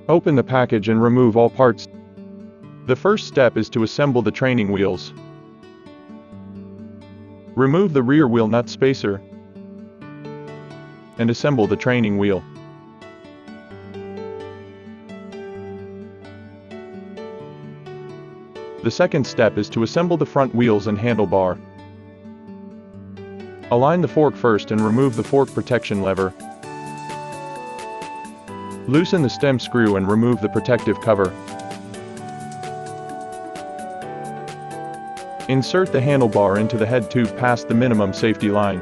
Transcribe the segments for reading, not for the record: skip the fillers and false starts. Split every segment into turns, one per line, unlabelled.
Open the package and remove all parts. The first step is to assemble the training wheels. Remove the rear wheel nut spacer and assemble the training wheel. The second step is to assemble the front wheels and handlebar. Align the fork first and remove the fork protection lever. Loosen the stem screw and remove the protective cover. Insert the handlebar into the head tube past the minimum safety line.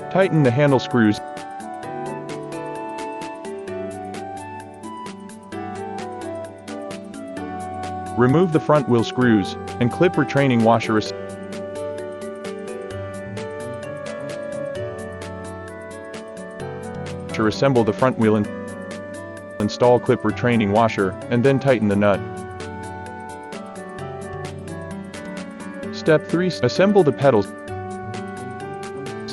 Tighten the handle screws. Remove the front wheel screws and clip retraining washer. Assemble the front wheel and install clip retraining washer, and then tighten the nut. Step 3. Assemble the pedals.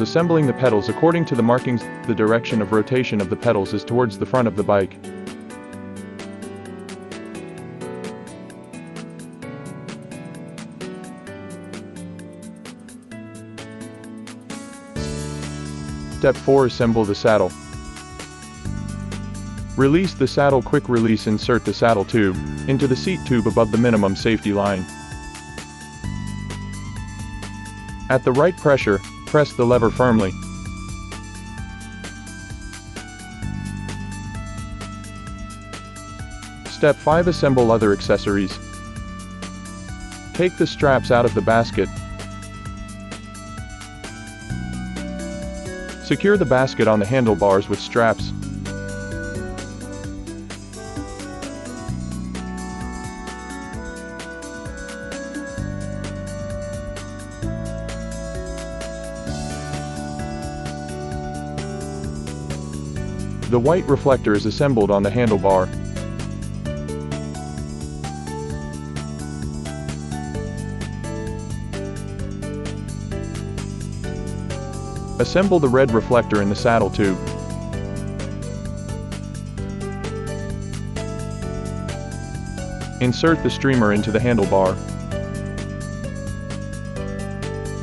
Assembling the pedals according to the markings, the direction of rotation of the pedals is towards the front of the bike. Step 4. Assemble the saddle. Release the saddle. Quick release. Insert the saddle tube into the seat tube above the minimum safety line. At the right pressure, press the lever firmly. Step 5. Assemble other accessories. Take the straps out of the basket. Secure the basket on the handlebars with straps. The white reflector is assembled on the handlebar. Assemble the red reflector in the saddle tube. Insert the streamer into the handlebar.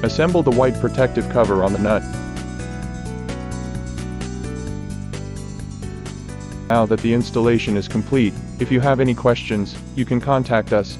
Assemble the white protective cover on the nut. Now that the installation is complete, if you have any questions, you can contact us.